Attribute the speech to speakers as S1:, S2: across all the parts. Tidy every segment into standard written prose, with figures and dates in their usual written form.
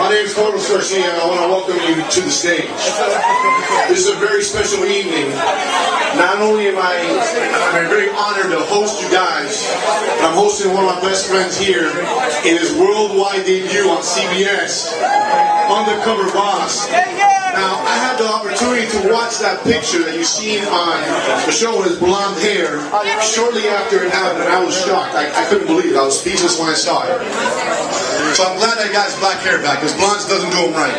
S1: My name is Jorge Mas Canosa, and I want to welcome you to the stage. This is a very special evening. Not only am I'm very honored to host you guys, but I'm hosting one of my best friends here in his worldwide debut on CBS, Undercover Boss. Now, I had the opportunity to watch that picture that you've seen on the show with his blonde hair shortly after it happened, and I was shocked. I couldn't believe it. I was speechless when I saw it. So I'm glad that got his black hair back, because blondes doesn't do him right.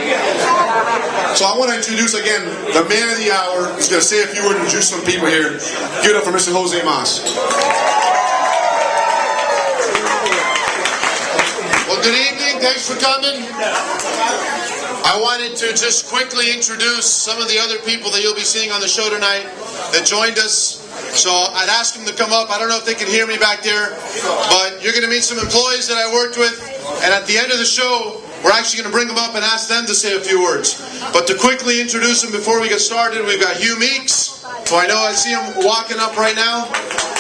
S1: So I want to introduce again the man of the hour. He's going to say a few words and introduce some people here. Give it up for Mr. Jorge Mas. Well, good evening. Thanks for coming. I wanted to just quickly introduce some of the other people that you'll be seeing on the show tonight that joined us. So I'd ask them to come up. I don't know if they can hear me back there, but you're going to meet some employees that I worked with, and at the end of the show, we're actually going to bring them up and ask them to say a few words. But to quickly introduce them before we get started, we've got Hugh Meeks. So I know I see him walking up right now.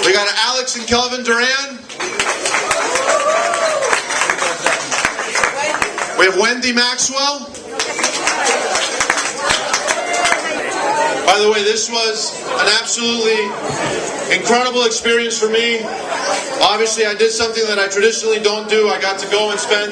S1: We got Alex and Kelvin Duran. We have Wendy Maxwell. By the way, this was an absolutely incredible experience for me. Obviously, I did something that I traditionally don't do. I got to go and spend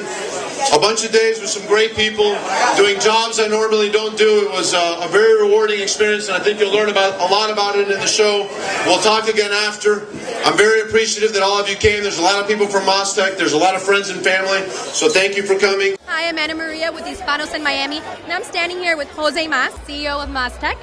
S1: a bunch of days with some great people doing jobs I normally don't do. It was a very rewarding experience, and I think you'll learn a lot about it in the show. We'll talk again after. I'm very appreciative that all of you came. There's a lot of people from MasTec. There's a lot of friends and family, so thank you for coming.
S2: Hi, I'm Ana Maria with Hispanos in Miami, and I'm standing here with Jorge Mas, CEO of MasTec,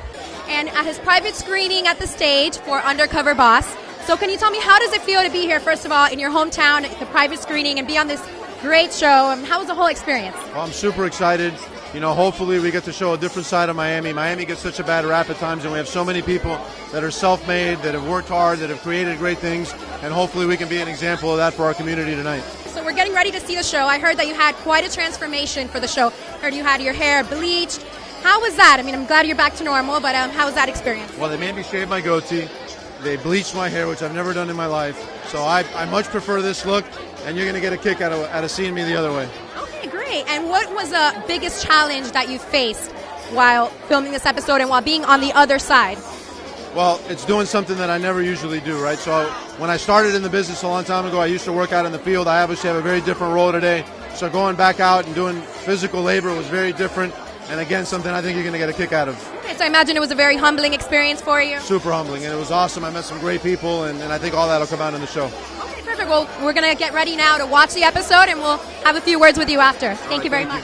S2: and at his private screening at the stage for Undercover Boss. So can you tell me, how does it feel to be here, first of all, in your hometown, the private screening, and be on this great show? And how was the whole experience?
S3: Well, I'm super excited. You know, hopefully we get to show a different side of Miami. Miami gets such a bad rap at times, and we have so many people that are self-made, that have worked hard, that have created great things, and hopefully we can be an example of that for our community tonight.
S2: So we're getting ready to see the show. I heard that you had quite a transformation for the show. Heard you had your hair bleached. How was that? I mean, I'm glad you're back to normal, but how was that experience?
S3: Well, they made me shave my goatee. They bleached my hair, which I've never done in my life. So I much prefer this look, and you're going to get a kick out of seeing me the other way.
S2: Okay, great. And what was the biggest challenge that you faced while filming this episode and while being on the other side?
S3: Well, it's doing something that I never usually do, right? So when I started in the business a long time ago, I used to work out in the field. I obviously have a very different role today. So going back out and doing physical labor was very different. And again, something I think you're going to get a kick out of.
S2: Okay, so I imagine it was a very humbling experience for you.
S3: Super humbling, and it was awesome. I met some great people, and I think all that will come out in the show.
S2: Okay, perfect. Well, we're going to get ready now to watch the episode, and we'll have a few words with you after. Thank you very much.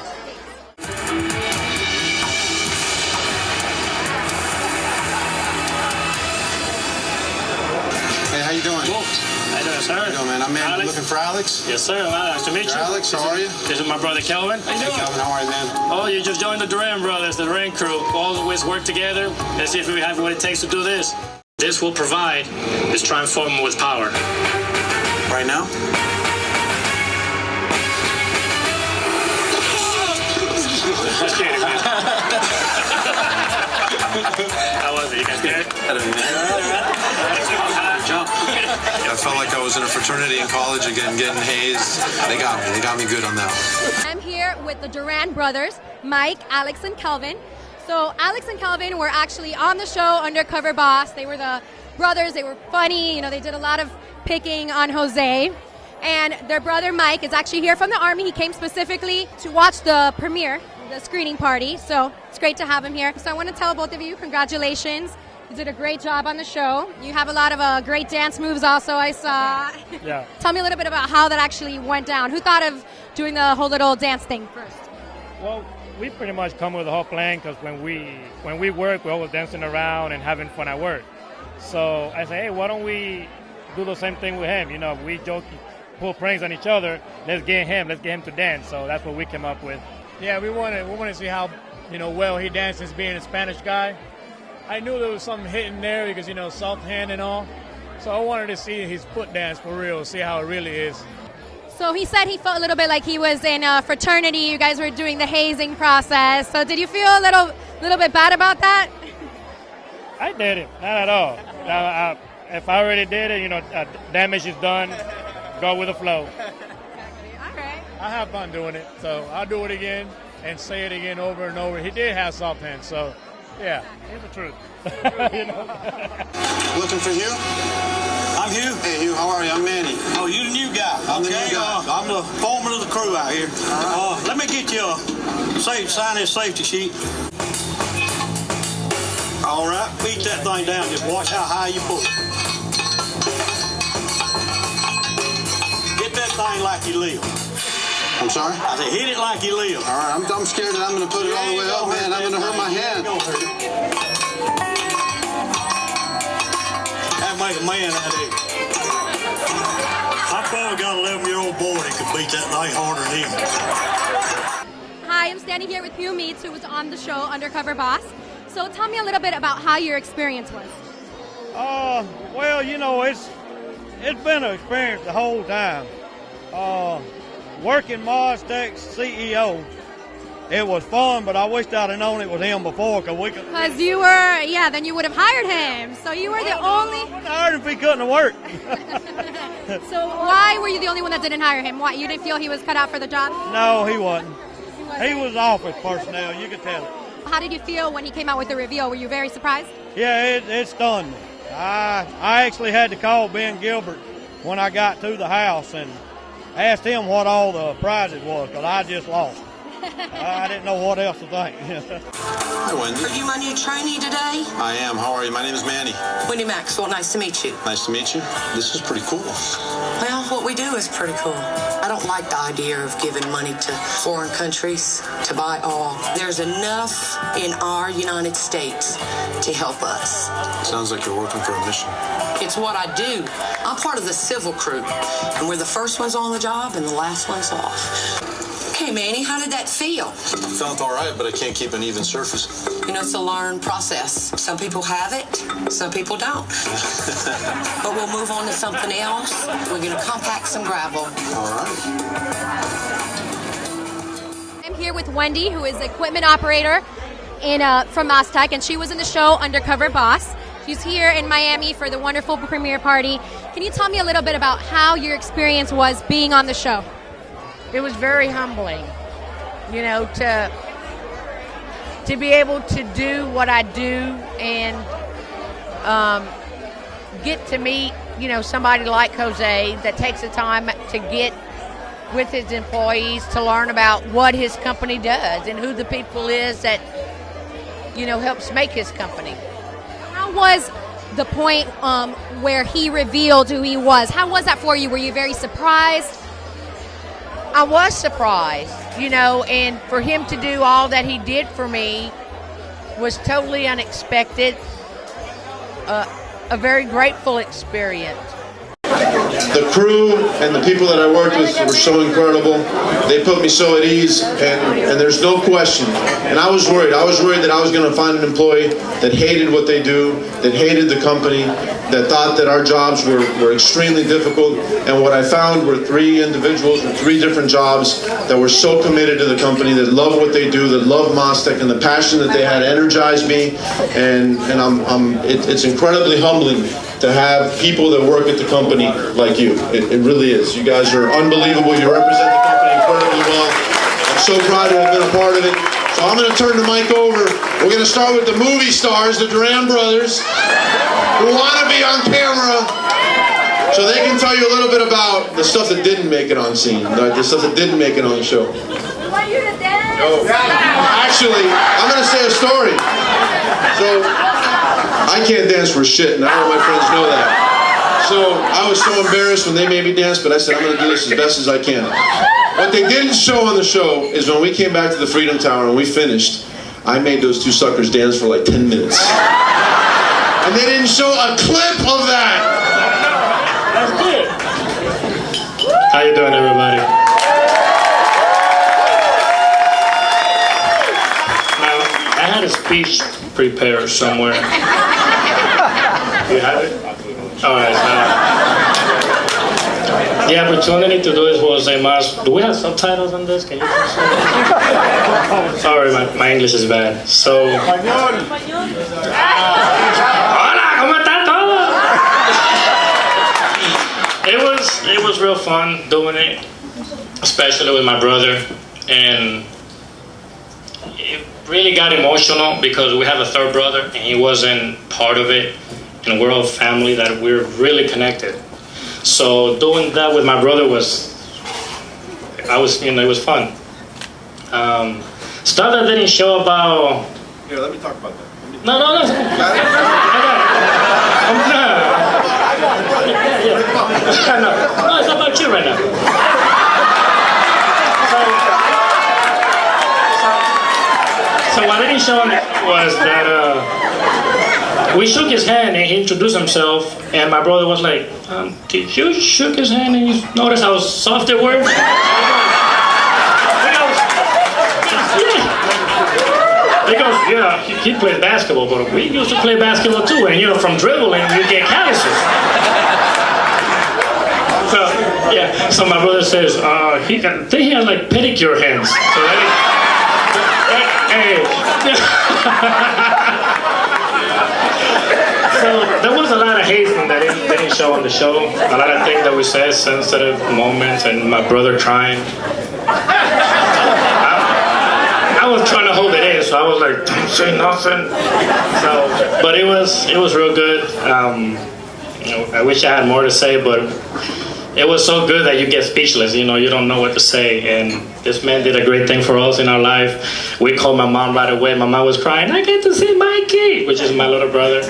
S1: Hey, how you doing?
S4: Cool. How you doing, sir?
S1: How you doing, man? I'm
S4: Alex?
S1: looking for Alex.
S4: Yes, sir. Nice to meet you.
S1: Alex, how are you?
S4: This is my brother Kelvin. How you
S1: Hey,
S4: doing?
S1: Calvin, how are you, man?
S4: Oh, you just joined the Duran brothers, the Duran crew. Always work together. Let's see if we have what it takes to do this. This will provide this transformer with power.
S1: Right now?
S4: Just kidding, man. How was it? You guys scared?
S1: Jump. I felt like I was in a fraternity in college again, getting hazed. They got me. They got me good on that one.
S2: I'm here with the Duran brothers, Mike, Alex, and Kelvin. So Alex and Kelvin were actually on the show Undercover Boss. They were the brothers. They were funny. You know, they did a lot of picking on Jose. And their brother Mike is actually here from the Army. He came specifically to watch the premiere, the screening party. So it's great to have him here. So I want to tell both of you, congratulations. You did a great job on the show. You have a lot of great dance moves also, I saw.
S5: Yeah.
S2: Tell me a little bit about how that actually went down. Who thought of doing the whole little dance thing first?
S5: Well, we pretty much come with a whole plan because when we work, we're always dancing around and having fun at work. So I say, hey, why don't we do the same thing with him? You know, we joke, pull pranks on each other. Let's get him to dance. So that's what we came up with.
S6: Yeah, we want to see how well he dances, being a Spanish guy. I knew there was something hidden there because soft hand and all. So I wanted to see his foot dance for real, see how it really is.
S2: So he said he felt a little bit like he was in a fraternity. You guys were doing the hazing process. So did you feel a little bit bad about that?
S5: I did it, not at all. If I already did it, damage is done. Go with the flow.
S2: All right.
S6: I have fun doing it, so I'll do it again. and say it again over and over. He did have soft hands, so yeah,
S5: Here's the truth.
S7: Looking for Hugh?
S8: I'm Hugh.
S7: Hey, Hugh, how are you? I'm Manny.
S8: Oh, you the new guy.
S7: I'm the
S8: Okay,
S7: new guy.
S8: I'm the foreman of the crew out here. Let me get you a sign this safety sheet. All right, beat that thing down. Just watch how high you pull it. Hit that thing like you live.
S7: I'm sorry?
S8: I said, hit it like you live.
S7: All right, I'm scared that I'm going to put it all the way up, man. I'm going to hurt my hand.
S8: That make a man out of it. I probably got an 11-year-old boy that could beat that thing harder than him.
S2: Hi, I'm standing here with Hugh Meets, who was on the show Undercover Boss. So tell me a little bit about how your experience was.
S5: Well, you know, it's been an experience the whole time. Working MasTec CEO, it was fun, but I wished I'd have known it was him before,
S2: Because you were, then you would have hired him. So you were the only.
S5: I wouldn't have hired him if he couldn't have worked.
S2: So why were you the only one that didn't hire him? Why, you didn't feel he was cut out for the job?
S5: No, he wasn't. He was office personnel, you could tell it.
S2: How did you feel when he came out with the reveal? Were you very surprised?
S5: Yeah, it stunned me. I actually had to call Ben Gilbert when I got to the house and asked him what all the prizes was, because I just lost. I didn't know what else to think.
S7: Hi, Wendy.
S9: Are you my new trainee today?
S7: I am. How are you? My name is Manny.
S9: Wendy Maxwell, nice to meet you.
S7: Nice to meet you. This is pretty cool.
S9: Well, what we do is pretty cool. I don't like the idea of giving money to foreign countries to buy oil. There's enough in our United States to help us.
S7: Sounds like you're working for a mission.
S9: It's what I do. I'm part of the civil crew, and we're the first ones on the job and the last ones off. Okay, Manny, how did that feel?
S7: Felt all right, but I can't keep an even surface.
S9: You know, it's a learned process. Some people have it, some people don't. But we'll move on to something else. We're going to compact some gravel.
S7: All right.
S2: I'm here with Wendy, who is the equipment operator from MasTec, and she was in the show Undercover Boss. She's here in Miami for the wonderful premiere party. Can you tell me a little bit about how your experience was being on the show?
S10: It was very humbling, you know, to be able to do what I do and get to meet, you know, somebody like Jose that takes the time to get with his employees to learn about what his company does and who the people is that, you know, helps make his company.
S2: How was the point where he revealed who he was? How was that for you? Were you very surprised?
S10: I was surprised, you know, and for him to do all that he did for me was totally unexpected, a very grateful experience.
S1: The crew and the people that I worked with were so incredible. They put me so at ease, and there's no question. And I was worried. I was worried that I was going to find an employee that hated what they do, that hated the company, that thought that our jobs were extremely difficult. And what I found were three individuals with three different jobs that were so committed to the company, that love what they do, that love MasTec, and the passion that they had energized me. And it's incredibly humbling to have people that work at the company like you. It really is. You guys are unbelievable. You represent the company incredibly well. I'm so proud to have been a part of it. So I'm going to turn the mic over. We're going to start with the movie stars, the Duran brothers, who want to be on camera so they can tell you a little bit about the stuff that didn't make it on scene, the stuff that didn't make it on the show.
S2: I want you to dance.
S1: Actually, I'm going to say a story. So I can't dance for shit, and I know my friends know that. So I was so embarrassed when they made me dance, but I said, I'm going to do this as best as I can. What they didn't show on the show is when we came back to the Freedom Tower and we finished, I made those two suckers dance for like 10 minutes. And they didn't show a clip of that.
S4: That's good. How you doing, everybody? Now, I had a speech prepared somewhere. You have it? All right. The opportunity to do this was a must. Do we have subtitles on this? Can you translate? Sorry, my English is bad. So. Hola, ¿cómo está todo? It was real fun doing it, especially with my brother, and it really got emotional because we have a third brother and he wasn't part of it, and we're all family that we're really connected. So doing that with my brother it was fun. Stuff that didn't show about.
S1: Here, let me talk about that.
S4: No. No, it's not about you right now. So what I didn't show him was that we shook his hand and he introduced himself, and my brother was like, did you shook his hand and you notice how soft it was? He goes, yeah, he plays basketball, but we used to play basketball too, and from dribbling, you get calluses. So my brother says, I think he had like pedicure hands. So So there was a lot of hate from that didn't show on the show. A lot of things that we said, sensitive moments, and my brother trying. I was trying to hold it in, so I was like, don't say nothing. So, but it was real good. I wish I had more to say, but it was so good that you get speechless. You don't know what to say. And this man did a great thing for us in our life. We called my mom right away. My mom was crying, I get to see Mikey, which is my little brother.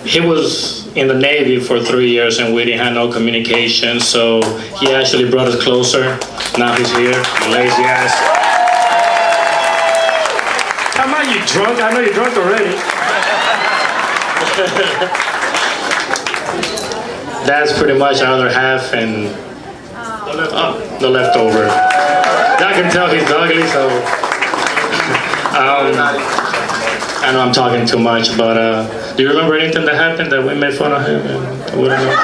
S4: He was in the Navy for 3 years, and we didn't have no communication. So he actually brought us closer. Now he's here, lazy ass. Come on, you drunk? I know you're drunk already. That's pretty much our other half, and the leftover. I can tell he's ugly, so I know I'm talking too much, but do you remember anything that happened that we made fun of him? And we don't know?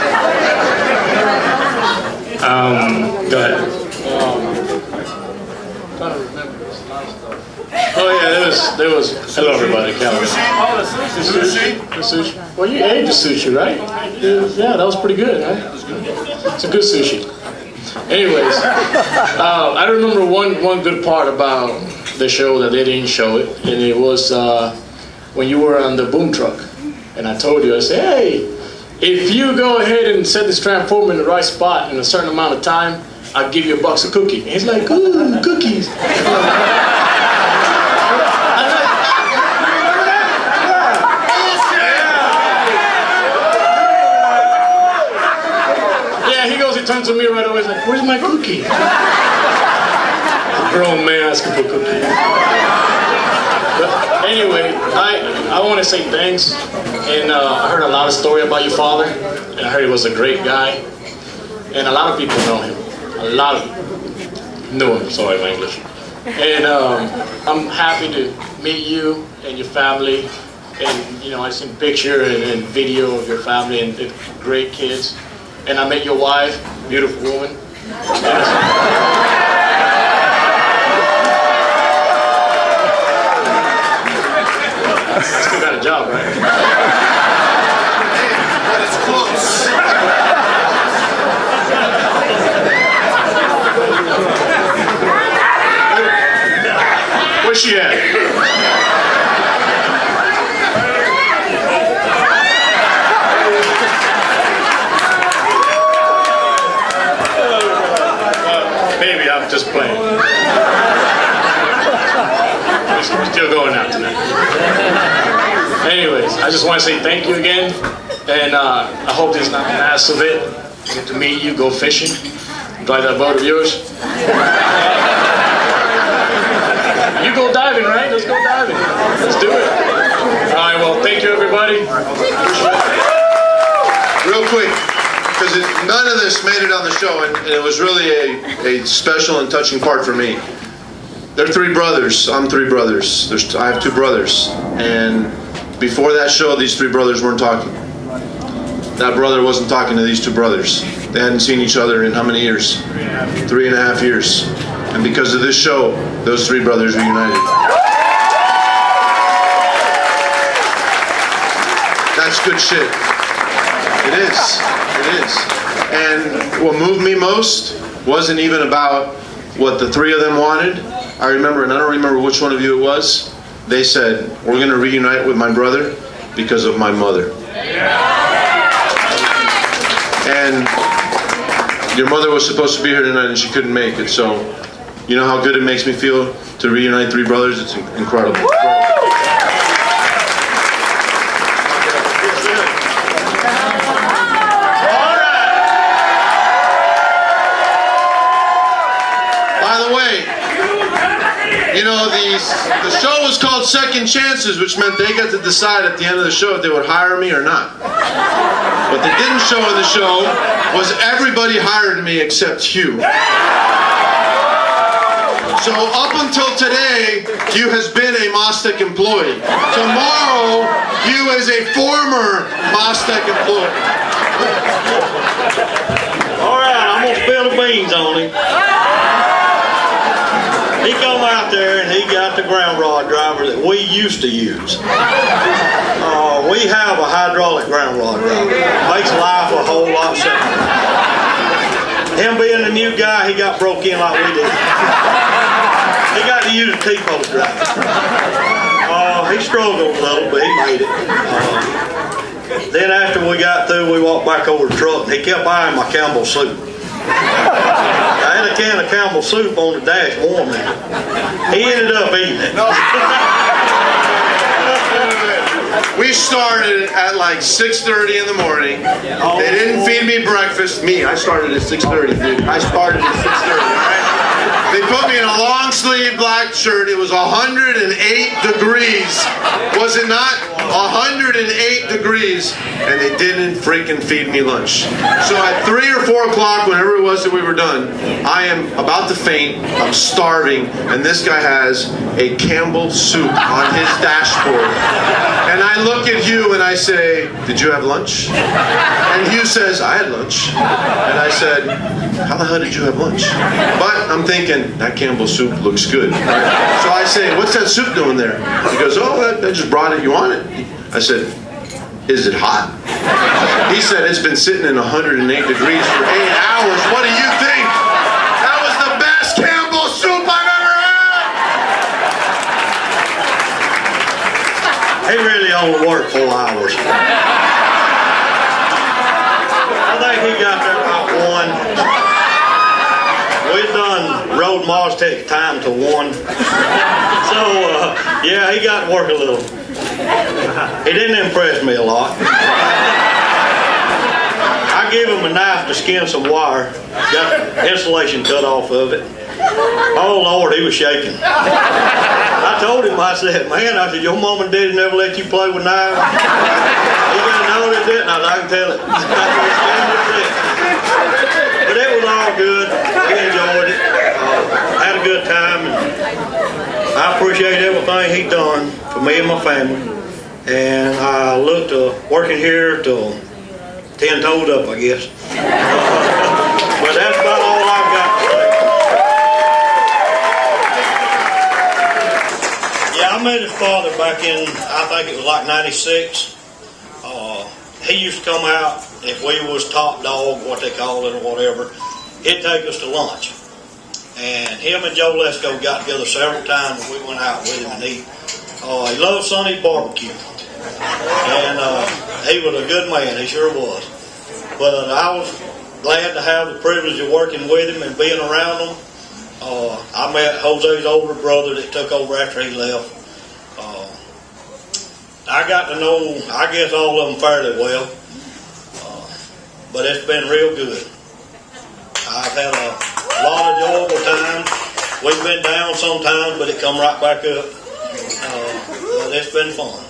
S4: Go ahead. Oh yeah, there was. Hello everybody, Calvin.
S1: Oh, the sushi.
S4: Well, you ate the sushi, right? Yeah, that was pretty good, right? It's a good sushi. Anyways, I remember one good part about the show that they didn't show it, and it was when you were on the boom truck, and I told you, I said, hey, if you go ahead and set this transformer in the right spot in a certain amount of time, I'll give you a box of cookies. And he's like, ooh, cookies. Turns to me right away, he's like, where's my cookie? Grown man asking for cookie. But anyway, I want to say thanks, and I heard a lot of story about your father, and I heard he was a great guy, and a lot of people know him. A lot of people know him, sorry my English. And I'm happy to meet you and your family, and I've seen picture and video of your family and great kids. And I met your wife, beautiful woman. Still got a job, right?
S1: But it's close.
S4: Where's she at? Just playing. We're still going out tonight. Anyways, I just want to say thank you again, and I hope there's not the last of it. Get to meet you, go fishing, drive that boat of yours. You go diving, right? Let's go diving. Let's do it. All right, well, thank you, everybody.
S1: Real quick, because none of this made it on the show, and it was really a special and touching part for me. They're three brothers. I'm three brothers. I have two brothers. And before that show, these three brothers weren't talking. That brother wasn't talking to these two brothers. They hadn't seen each other in how many years? 3.5 years. And because of this show, those three brothers reunited. That's good shit. It is. It is. And what moved me most wasn't even about what the three of them wanted. I remember, and I don't remember which one of you it was, they said, we're going to reunite with my brother because of my mother. And your mother was supposed to be here tonight and she couldn't make it, so you know how good it makes me feel to reunite three brothers? It's incredible. You know, the show was called Second Chances, which meant they got to decide at the end of the show if they would hire me or not. What they didn't show in the show was everybody hired me except Hugh. So up until today, Hugh has been a MasTec employee. Tomorrow, Hugh is a former MasTec employee.
S8: All right, I'm going to spill the beans on him. He come out there and he got the ground rod driver that we used to use. We have a hydraulic ground rod driver. Makes life a whole lot simpler. Him being a new guy, he got broke in like we did. He got to use a T-post driver. He struggled a little, but he made it. Then after we got through, we walked back over the truck and he kept buying my Campbell soup. I had a can of Campbell soup on the dash warming. He ended up eating it.
S1: We started at like 6:30 in the morning. They didn't feed me breakfast. I started at 6:30, dude. I started at 6:30, all right? They put me in a long sleeve black shirt. It was 108 degrees. Was it not? 108 degrees. And they didn't freaking feed me lunch. So at 3 or 4 o'clock, whenever it was that we were done, I am about to faint. I'm starving. And this guy has a Campbell soup on his dashboard. And I look at Hugh and I say, did you have lunch? And Hugh says, I had lunch. And I said, how the hell did you have lunch? But I'm thinking, that Campbell soup looks good. So I say, what's that soup doing there? He goes, oh, I just brought it. You want it? I said, is it hot? He said, it's been sitting in 108 degrees for 8 hours. What do you think? That was the best Campbell soup I've ever had.
S8: He really only worked 4 hours. I think he got there about 1. We've done rode MasTec time to 1. So, yeah, he got to work a little. He didn't impress me a lot. I gave him a knife to skin some wire. Got the insulation cut off of it. Oh, Lord, he was shaking. I told him, I said, your mom and daddy never let you play with knives? He didn't know they didn't. I can tell it. But it was all good. We enjoyed it. Had a good time. And I appreciate everything he done for me and my family. And I look to working here till 10 toes up, I guess. But that's about all I've got to say. Yeah, I met his father back in, I think it was like 96. He used to come out, if we was top dog, what they call it or whatever, he'd take us to lunch. And him and Joe Lesko got together several times and we went out with him and he loved Sonny's barbecue. And he was a good man, he sure was. But I was glad to have the privilege of working with him and being around him. I met Jose's older brother that took over after he left. I got to know, I guess, all of them fairly well. But it's been real good. I've had a lot of enjoyable times. We've been down sometimes, but it come right back up. But it's been fun.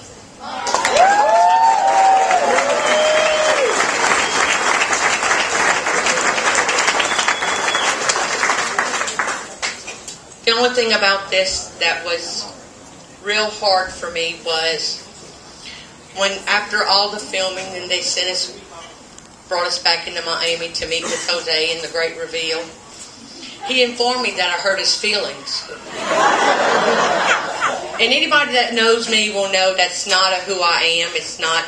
S10: The only thing about this that was real hard for me was when after all the filming and they brought us back into Miami to meet with Jose in the great reveal, he informed me that I hurt his feelings. And anybody that knows me will know that's not who I am. It's not.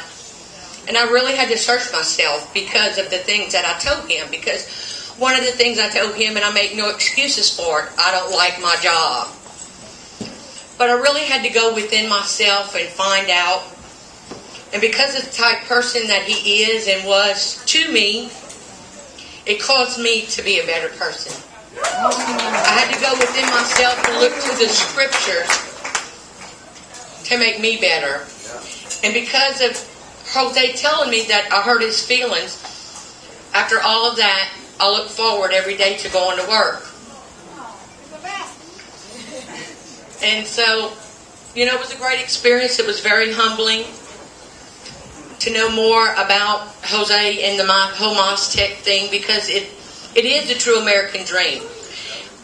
S10: And I really had to search myself because of the things that I told him. Because one of the things I told him, and I make no excuses for it, I don't like my job.
S9: But I really had to go within myself and find out. And because of the type of person that he is and was to me, it caused me to be a better person. I had to go within myself and look to the scriptures to make me better. And because of Jose telling me that I hurt his feelings, after all of that, I look forward every day to going to work. And so, it was a great experience. It was very humbling to know more about Jose and the whole MasTec thing, because it is the true American dream.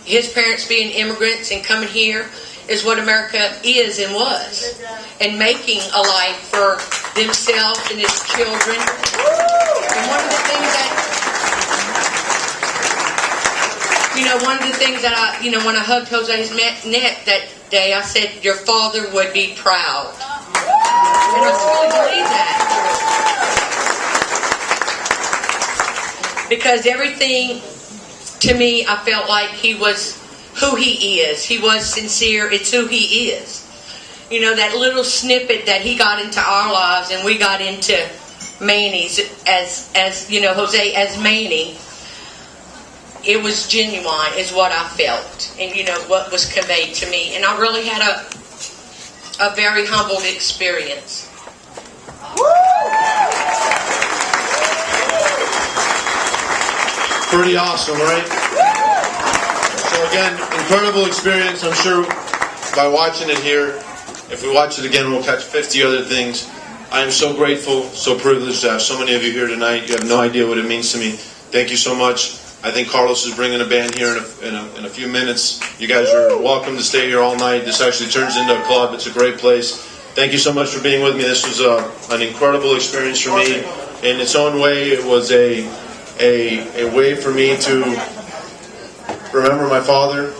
S9: His parents being immigrants and coming here is what America is and was, and making a life for themselves and his children. And one of the things that I, when I hugged Jose's neck that day, I said, "Your father would be proud." And I truly believe that. Because everything, to me, I felt like he was who he is. He was sincere. It's who he is. That little snippet that he got into our lives and we got into Manny's as Jose as Manny, it was genuine, is what I felt, and what was conveyed to me. And I really had a very humbled experience.
S3: Pretty awesome, right? So again, incredible experience. I'm sure by watching it here, if we watch it again, we'll catch 50 other things. I am so grateful, so privileged to have so many of you here tonight. You have no idea what it means to me. Thank you so much. I think Carlos is bringing a band here in a few minutes. You guys are welcome to stay here all night. This actually turns into a club. It's a great place. Thank you so much for being with me. This was an incredible experience for me. In its own way, it was a way for me to remember my father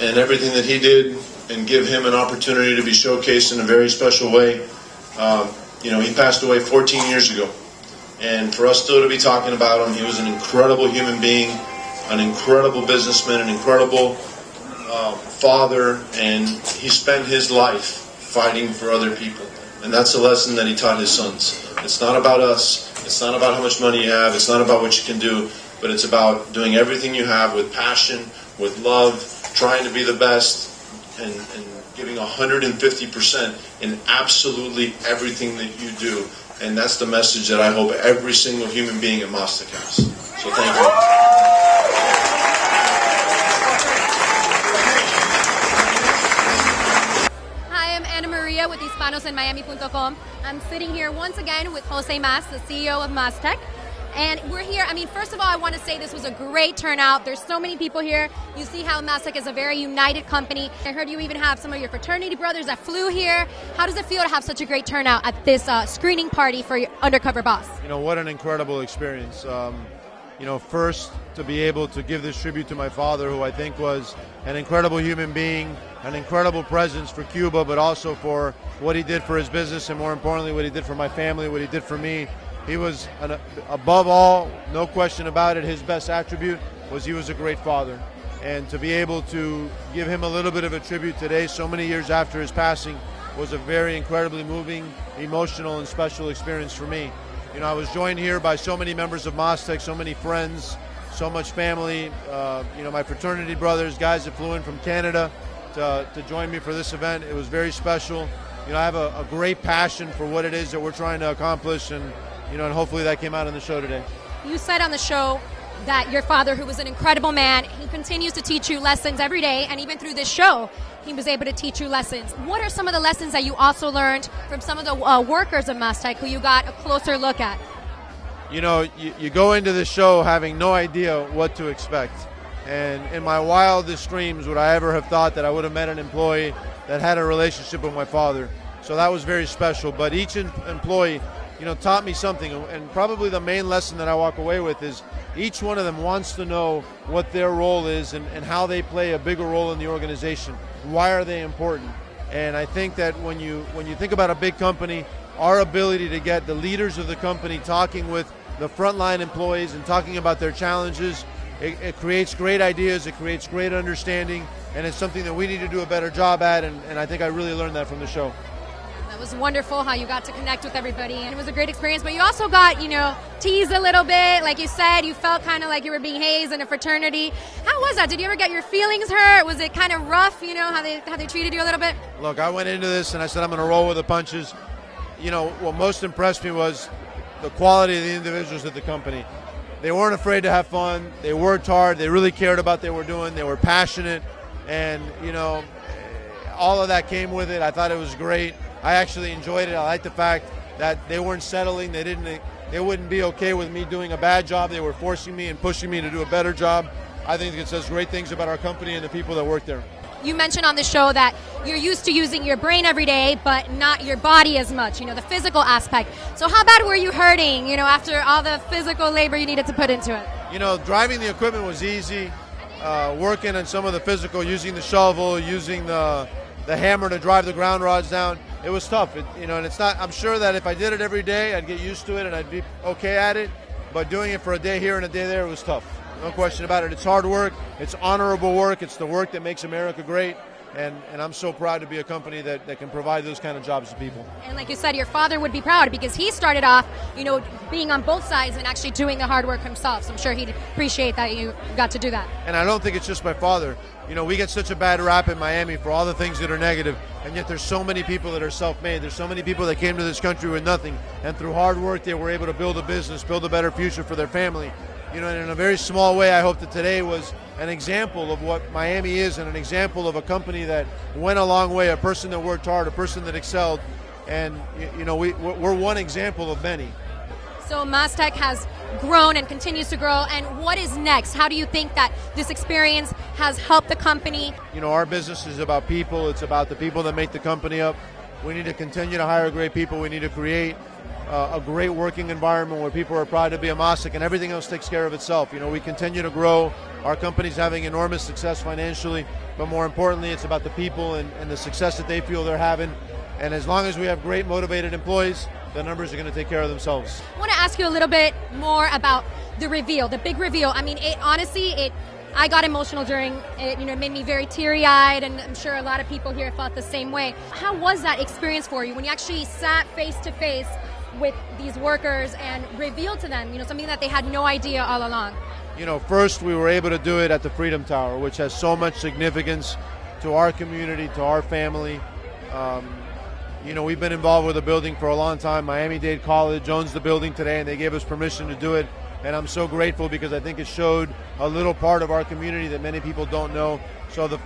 S3: and everything that he did, and give him an opportunity to be showcased in a very special way. He passed away 14 years ago. And for us still to be talking about him, he was an incredible human being, an incredible businessman, an incredible father, and he spent his life fighting for other people. And that's the lesson that he taught his sons. It's not about us. It's not about how much money you have. It's not about what you can do. But it's about doing everything you have with passion, with love, trying to be the best, and giving 150% in absolutely everything that you do. And that's the message that I hope every single human being at MasTec has. So thank you.
S2: Hi, I'm Ana Maria with HispanosInMiami.com. I'm sitting here once again with Jorge Mas, the CEO of MasTec. And we're here, first of all, I want to say this was a great turnout. There's so many people here. You see how MasTec is a very united company. I heard you even have some of your fraternity brothers that flew here. How does it feel to have such a great turnout at this screening party for your Undercover Boss?
S3: What an incredible experience. First, to be able to give this tribute to my father, who I think was an incredible human being, an incredible presence for Cuba, but also for what he did for his business, and more importantly, what he did for my family, what he did for me. He was, above all, no question about it, his best attribute was he was a great father. And to be able to give him a little bit of a tribute today, so many years after his passing, was a very incredibly moving, emotional, and special experience for me. I was joined here by so many members of MasTec, so many friends, so much family, my fraternity brothers, guys that flew in from Canada to join me for this event. It was very special. I have a great passion for what it is that we're trying to accomplish, and hopefully that came out in the show today.
S2: You said on the show that your father, who was an incredible man, he continues to teach you lessons every day, and even through this show, he was able to teach you lessons. What are some of the lessons that you also learned from some of the workers of MasTec who you got a closer look at?
S3: You go into this show having no idea what to expect. And in my wildest dreams would I ever have thought that I would have met an employee that had a relationship with my father. So that was very special. But each employee taught me something, and probably the main lesson that I walk away with is each one of them wants to know what their role is and how they play a bigger role in the organization. Why are they important? And I think that when you think about a big company, our ability to get the leaders of the company talking with the frontline employees and talking about their challenges, it creates great ideas, it creates great understanding, and it's something that we need to do a better job at, and I think I really learned that from the show.
S2: It was wonderful how you got to connect with everybody, and it was a great experience. But you also got, teased a little bit. Like you said, you felt kind of like you were being hazed in a fraternity. How was that? Did you ever get your feelings hurt? Was it kind of rough, how they treated you a little bit?
S3: Look, I went into this and I said I'm going to roll with the punches. What most impressed me was the quality of the individuals at the company. They weren't afraid to have fun. They worked hard. They really cared about what they were doing. They were passionate, and all of that came with it. I thought it was great. I actually enjoyed it. I liked the fact that they weren't settling. They wouldn't be okay with me doing a bad job. They were forcing me and pushing me to do a better job. I think it says great things about our company and the people that work there.
S2: You mentioned on the show that you're used to using your brain every day, but not your body as much, the physical aspect. So how bad were you hurting, after all the physical labor you needed to put into it?
S3: Driving the equipment was easy. Working on some of the physical, using the shovel, using the hammer to drive the ground rods down, it was tough. And it's not. I'm sure that if I did it every day, I'd get used to it and I'd be okay at it. But doing it for a day here and a day there, it was tough. No question about it. It's hard work. It's honorable work. It's the work that makes America great. And I'm so proud to be a company that can provide those kind of jobs to people.
S2: And like you said, your father would be proud because he started off, being on both sides and actually doing the hard work himself. So I'm sure he'd appreciate that you got to do that.
S3: And I don't think it's just my father. We get such a bad rap in Miami for all the things that are negative, and yet there's so many people that are self-made. There's so many people that came to this country with nothing, and through hard work they were able to build a business, build a better future for their family. And in a very small way, I hope that today was an example of what Miami is and an example of a company that went a long way, a person that worked hard, a person that excelled, and we're one example of many.
S2: So MasTec has grown and continues to grow, and what is next? How do you think that this experience has helped the company?
S3: Our business is about people. It's about the people that make the company up. We need to continue to hire great people. We need to create a great working environment where people are proud to be a MasTec, and everything else takes care of itself. We continue to grow. Our company's having enormous success financially, but more importantly, it's about the people and the success that they feel they're having. And as long as we have great, motivated employees, the numbers are going to take care of themselves.
S2: I want to ask you a little bit more about the reveal, the big reveal. I mean, I got emotional during it. It made me very teary-eyed, and I'm sure a lot of people here felt the same way. How was that experience for you when you actually sat face-to-face with these workers and revealed to them, something that they had no idea all along?
S3: First we were able to do it at the Freedom Tower, which has so much significance to our community, to our family. We've been involved with the building for a long time. Miami-Dade College owns the building today, and they gave us permission to do it. And I'm so grateful because I think it showed a little part of our community that many people don't know. So the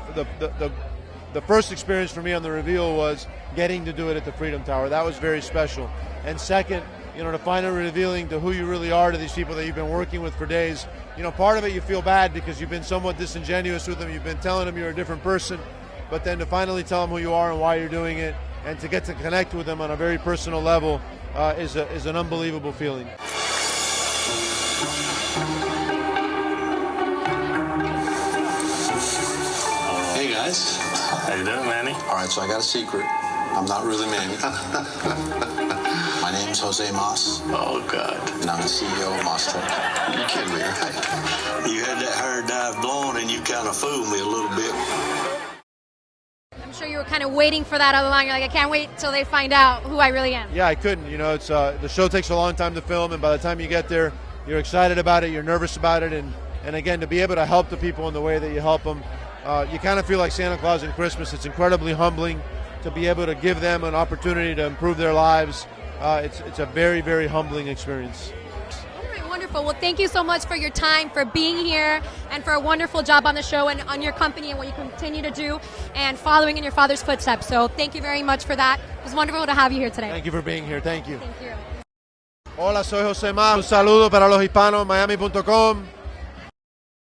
S3: first experience for me on the reveal was getting to do it at the Freedom Tower. That was very special. And second, to finally revealing to who you really are to these people that you've been working with for days. Part of it you feel bad because you've been somewhat disingenuous with them. You've been telling them you're a different person. But then to finally tell them who you are and why you're doing it, and to get to connect with them on a very personal level is an unbelievable feeling.
S7: Hey guys.
S4: How you doing, Manny?
S7: All right, so I got a secret. I'm not really Manny. My name's Jorge Mas.
S4: Oh, God.
S7: And I'm the CEO of MasTec. You kidding me, right? You had that hair dye blonde and you kind of fooled me a little bit.
S2: I'm sure you were kind of waiting for that all along. You're like, I can't wait till they find out who I really am.
S3: Yeah, I couldn't. It's the show takes a long time to film, and by the time you get there, you're excited about it, you're nervous about it, and again, to be able to help the people in the way that you help them, you kind of feel like Santa Claus in Christmas. It's incredibly humbling to be able to give them an opportunity to improve their lives. It's a very, very humbling experience.
S2: Wonderful. Well, thank you so much for your time, for being here, and for a wonderful job on the show and on your company and what you continue to do and following in your father's footsteps. So thank you very much for that. It was wonderful to have you here today.
S3: Thank you for being here. Thank you.
S2: Thank you.
S3: Hola, soy José Mas. Un saludo para los hispanos, miami.com.